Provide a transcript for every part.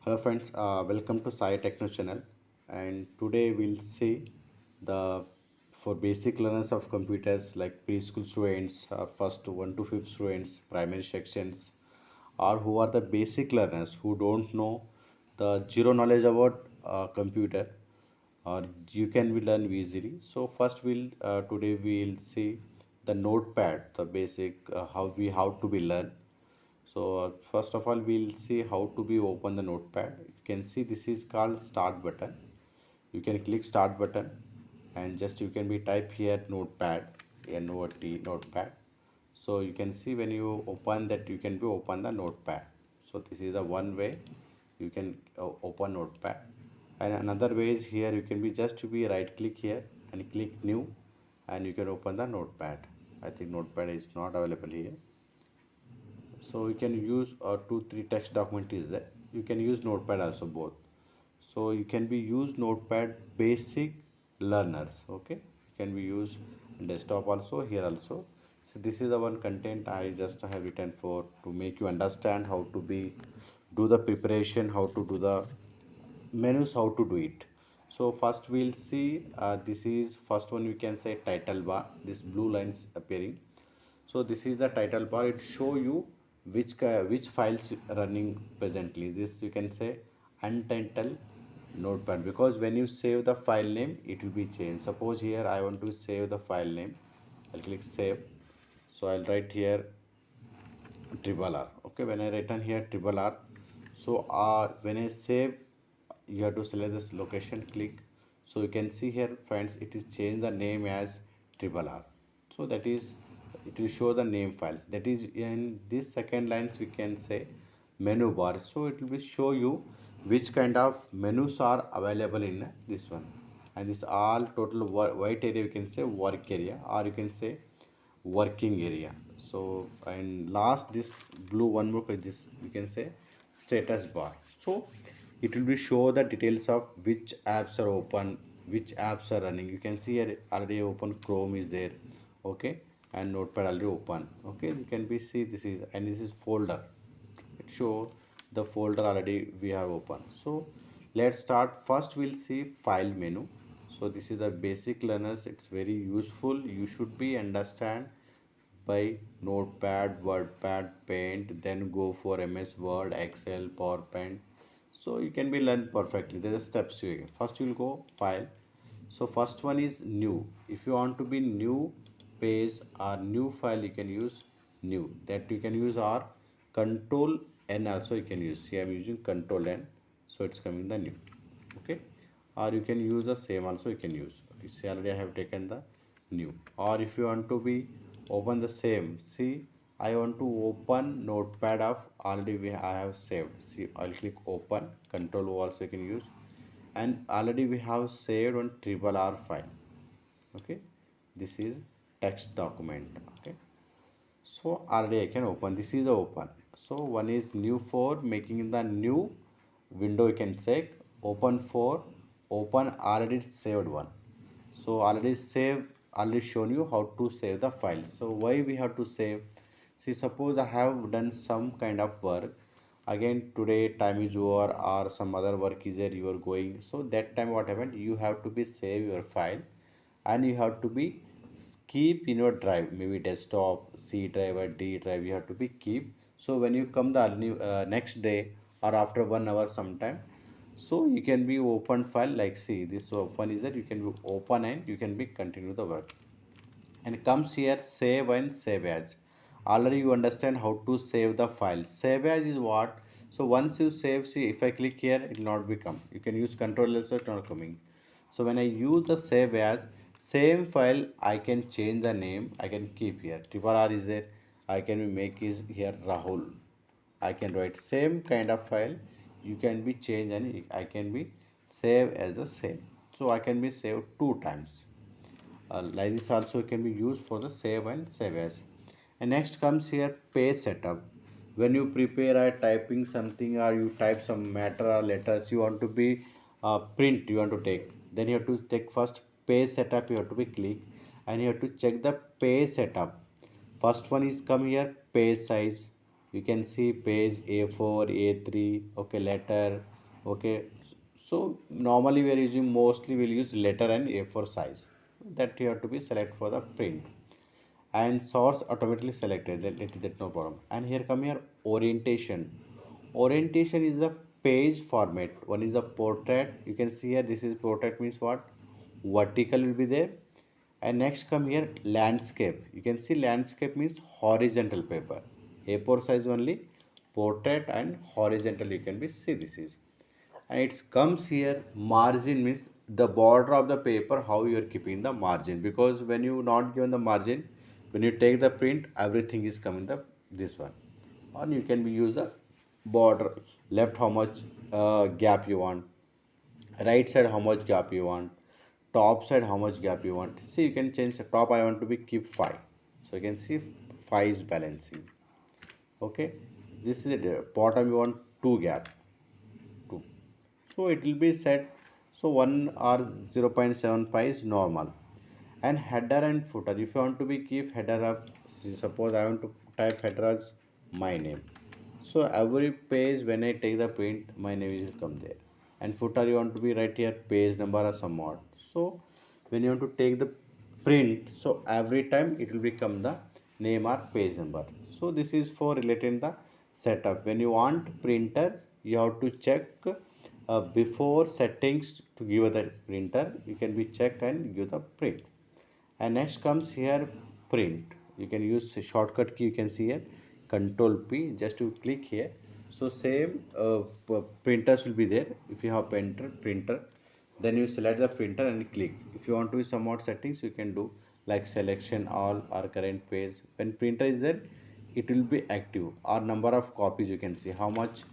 Hello friends, welcome to Sai Techno channel, and today we'll see the for basic learners of computers like preschool students or first to 1 to 5th students, primary sections, or who are the basic learners who don't know the zero knowledge about computer, or you can be learn easily. So first we'll today we'll see the notepad, the basic how to be learn. So first of all, we'll see how to be open the notepad. You can see this is called start button. You can click start button and just you can be type here notepad, N-O-T notepad. So you can see when you open that you can be open the notepad. So this is the one way you can open notepad. And another way is here you can be just to be right click here and click new and you can open the notepad. I think notepad is not available here, so you can use 2 3 text document is there. You can use notepad also both. So you can be use notepad basic learners. Okay, you can be use desktop also, here also. So this is the one content I just have written for to make you understand how to be do the preparation, how to do the menus, how to do it. So first we'll see this is first one, we can say title bar, this blue lines appearing. So this is the title bar, it show you which files running presently. This you can say untitled notepad, because when you save the file name it will be changed. Suppose here I want to save the file name, I'll click save. So I'll write here triple R. Okay, when I written here triple R, so when I save, you have to select this location, click. So you can see here friends, it is changed the name as triple R. So that is, it will show the name files. That is in this second lines we can say menu bar. So it will be show you which kind of menus are available in this one. And this all total white area we can say work area, or you can say working area. So and last this blue one more this we can say status bar. So it will be show the details of which apps are open, which apps are running. You can see here already open Chrome is there. Okay, and notepad already open. Okay, you can be see this is, and this is folder, it show the folder already we have open. So let's start. First we'll see file menu. So this is the basic learners, it's very useful, you should be understand by notepad, wordpad, paint, then go for ms word, excel, powerpoint. So you can be learn perfectly. There's a steps here. First you'll go file. So first one is new. If you want to be new page or new file, you can use new. That you can use or control N also you can use. See, I'm using control N, so it's coming the new. Okay, or you can use the same also you can use. You see already I have taken the new. Or if you want to be open the same, see I want to open notepad of already I have saved. See, I'll click open, control O also you can use, and already we have saved on triple R file. Okay, this is text document. Okay, so already I can open, this is the open. So one is new for making the new window, you can check open for open already saved one. So already save, already shown you how to save the file. So why we have to save? See, suppose I have done some kind of work, again today time is over or some other work is there you are going, so that time what happened, you have to be save your file and you have to be keep in your drive, maybe desktop, C drive or D drive, you have to be keep. So when you come the new next day or after 1 hour sometime, so you can be open file, like see this open is that you can be open and you can be continue the work. And comes here save and save as. Already you understand how to save the file. Save as is what? So once you save, see if I click here it will not become, you can use control also, it's not coming. So when I use the save as, same file I can change the name, I can keep here triple R is there, I can make is here Rahul, I can write same kind of file, you can be change and I can be save as the same. So I can be saved 2 times. Like this also can be used for the save and save as. And next comes here page setup. When you prepare or typing something or you type some matter or letters, you want to be print, you want to take, then you have to take first page setup, you have to be click and you have to check the page setup. First one is come here page size, you can see page A4, A3, okay, letter, Okay, so normally we are using, mostly we'll use letter and A4 size, that you have to be select for the print, and source automatically selected, that no problem. And here come your orientation. Orientation is the page format. One is the portrait, you can see here, this is portrait means what, vertical will be there. And next come here landscape, you can see landscape means horizontal paper, A4 size only, portrait and horizontal, you can be see this is. And it comes here margin means the border of the paper, how you are keeping the margin, because when you not given the margin, when you take the print, everything is coming the this one. Or you can be use the border, left how much gap you want, right side how much gap you want, top side how much gap you want. See, you can change the top, I want to be keep 5, so you can see 5 is balancing. Okay, this is the bottom, you want 2 gap, 2, so it will be set. So 1 or 0.75 is normal. And header and footer, if you want to be keep header up, suppose I want to type header as my name, so every page when I take the print, my name will come there. And footer, you want to be right here page number or somewhat. So when you want to take the print, so every time it will become the name or page number. So this is for relating the setup. When you want printer, you have to check before settings to give the printer, you can be check and give the print. And next comes here print, you can use a shortcut key, you can see here control P, just to click here. So same printers will be there. If you have printer, then you select the printer and click. If you want to do some more settings, you can do like selection all or current page. When printer is there, it will be active, or number of copies, you can see how much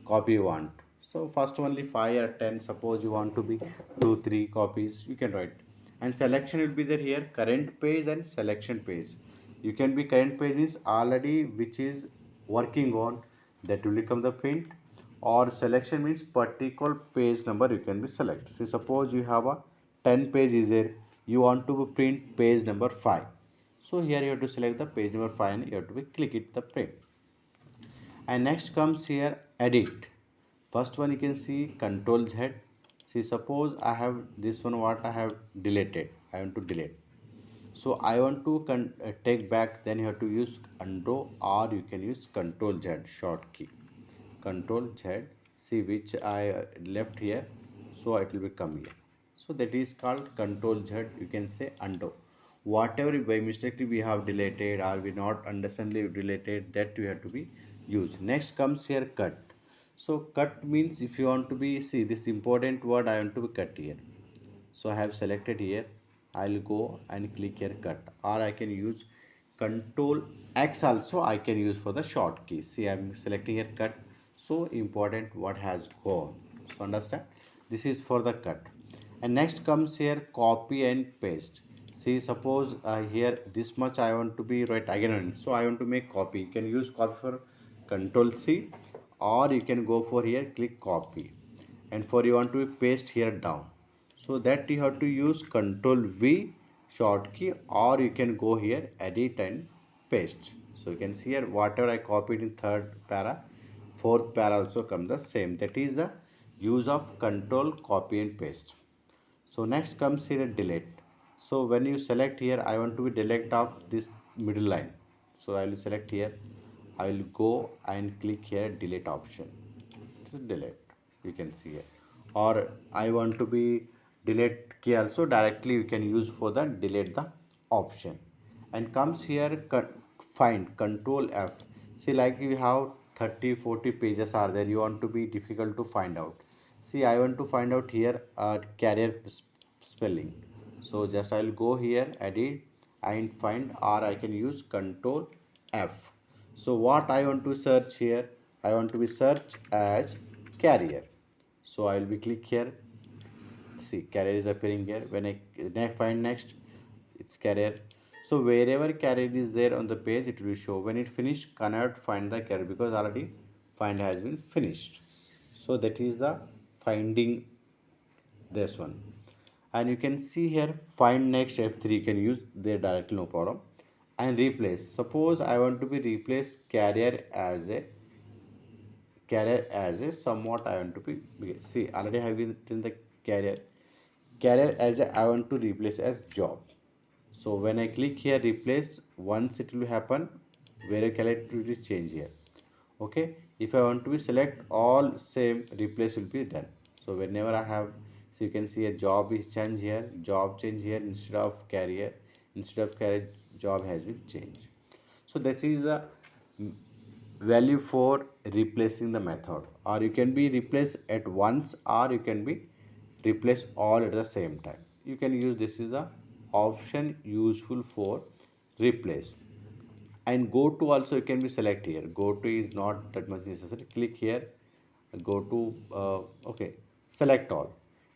copy you want. So first only 5 or 10, suppose you want to be 2 3 copies, you can write. And selection will be there here, current page and selection page. You can be current page is already which is working on, that will become the print. Or selection means particular page number, you can be select. See, suppose you have a 10 page is there, you want to print page number 5, so here you have to select the page number 5 and you have to be click it the print. And next comes here edit. First one, you can see control Z. See, suppose I have this one, what I have deleted, I want to delete. So I want to take back, then you have to use undo, or you can use control Z short key, control Z. See which I left here, so it will become here. So that is called control Z, you can say undo. Whatever by mistake we have deleted or we not understandably deleted, that we have to be used. Next comes here cut. So cut means, if you want to be, see this important word, I want to be cut here. So I have selected here, I'll go and click here cut, or I can use control X also, I can use for the short key. See, I'm selecting here cut, so important what has gone. So understand, this is for the cut. And next comes here copy and paste. See, suppose here this much I want to be write again, so I want to make copy, you can use copy for control C, or you can go for here click copy. And for you want to paste here down, so that you have to use control V short key, or you can go here edit and paste. So you can see here whatever I copied in third para, fourth para also come the same, that is the use of control copy and paste. So next comes here delete. So when you select here, I want to be delete of this middle line, so I will select here, I will go and click here delete option, to delete, you can see here. Or I want to be delete key also, directly you can use for the delete the option. And comes here find control F. See, like you have 30-40 pages are there, you want to be difficult to find out. See, I want to find out here carrier spelling, so just I will go here edit and find, or I can use control F. So what I want to search here, I want to be search as carrier, so I will be click here. See, carrier is appearing here. When I find next, it's carrier. So wherever carrier is there on the page, it will show. When it finished, cannot find the carrier, because already find has been finished. So that is the finding this one. And you can see here find next F3, you can use there directly, no problem. And replace, suppose I want to be replace carrier as a career as a somewhat I want to be. See, already I have written the career. Career as a I want to replace as job. So when I click here replace, once it will happen, where a character will change here. Okay, if I want to be select all same, replace will be done. So whenever I have, so you can see a job is change here, job change here, instead of career, job has been changed. So this is the value for replacing the method, or you can be replaced at once, or you can be replace all at the same time. You can use, this is the option useful for replace. And go to also you can be select here. Go to is not that much necessary. Click here, go to okay, select all.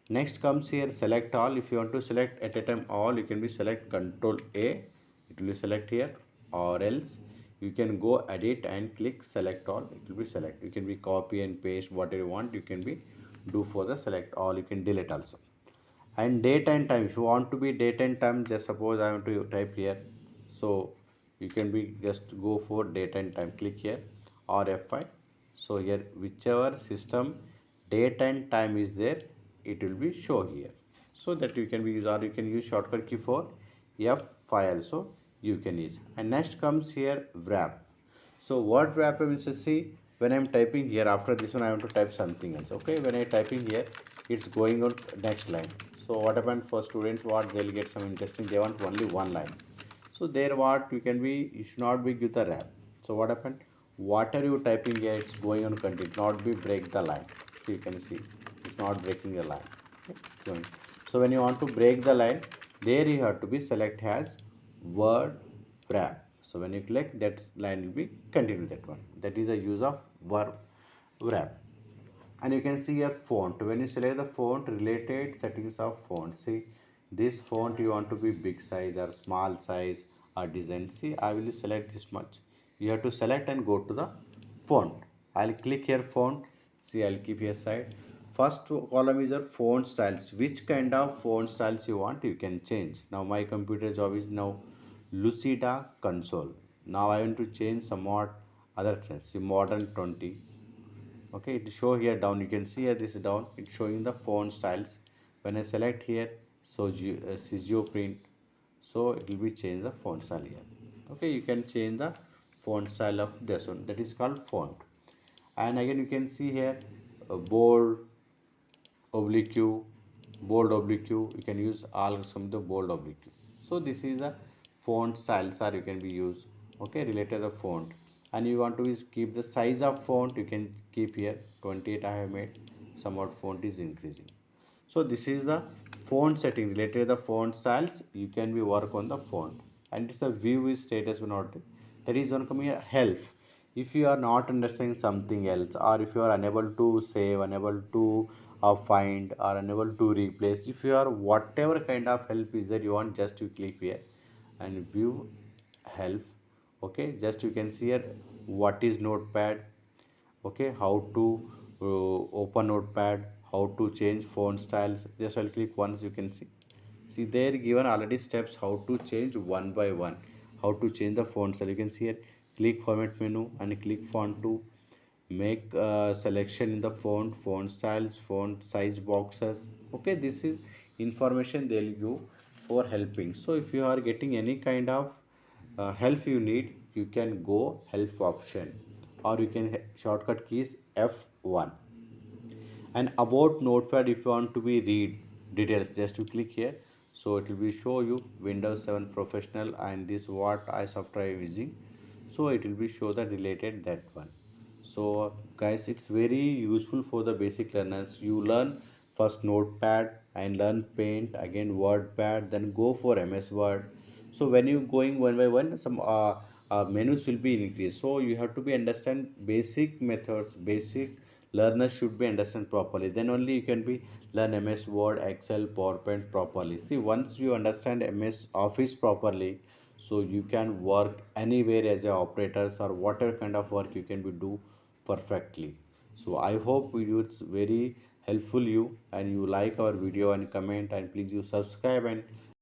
Next comes here select all. If you want to select at a time all, you can be select control A, it will be select here. Or else you can go edit and click select all, it will be select. You can be copy and paste whatever you want, you can be do for the select all. You can delete also. And date and time, if you want to be date and time, just suppose I want to type here, so you can be just go for date and time, click here or F5. So here whichever system date and time is there, it will be show here. So that you can be use, or you can use shortcut key for F5 also you can use. And next comes here wrap. So what wrap means, see, when I'm typing here, after this one I want to type something else. Okay, when I typing here, it's going on next line. So what happened for students, what they'll get some interesting, they want only one line. So there what you can be, you should not be give the wrap. So what happened? What are you typing here? It's going on continue, not be break the line. So you can see it's not breaking the line. Okay, so when you want to break the line, there you have to be select as word wrap. So when you click, that line will be continue that one. That is the use of verb wrap. And you can see your font. When you select the font, related settings of font. See, this font you want to be big size or small size or design. See, I will select this much. You have to select and go to the font. I'll click here font. See, I'll keep here side. First column is your font styles. Which kind of font styles you want, you can change. Now my computer job is now Lucida console. Now I want to change somewhat other things. See, modern 20. Okay, it show here down, you can see here this is down, it's showing the font styles. When I select here, so Sigio print, so it will be change the font style here. Okay, you can change the font style of this one, that is called font. And again you can see here bold, oblique, bold oblique, you can use all some of the bold oblique. So this is the font styles are you can be used. Okay, related to the font. And you want to is keep the size of font, you can keep here 28 I have made, somewhat font is increasing. So this is the font setting related to the font styles. You can be work on the font, and it's a view is status will not. That is one coming here help. If you are not understanding something else, or if you are unable to save, unable to find, or unable to replace, if you are whatever kind of help is there you want, just you click here and view help. Okay, just you can see here what is Notepad. Okay, how to open Notepad, how to change font styles. Just I'll click once, you can see there given already steps how to change one by one, how to change the font style. You can see here click format menu and click font to make selection in the font styles, font size boxes. Okay, this is information they'll give for helping. So if you are getting any kind of help you need, you can go help option, or you can shortcut keys F1. And about Notepad, if you want to be read details, just you click here, so it will be show you Windows 7 professional and this what I software I am using. So it will be show the related that one. So guys, it's very useful for the basic learners. You learn first Notepad and learn Paint, again WordPad, then go for MS Word. So when you going one by one, some menus will be increased. So you have to be understand basic methods, basic learners should be understand properly, then only you can be learn MS Word, Excel, PowerPoint properly. See, once you understand MS Office properly, so you can work anywhere as a operators or whatever kind of work you can be do perfectly. So I hope it's very helpful you, and you like our video and comment, and please you subscribe and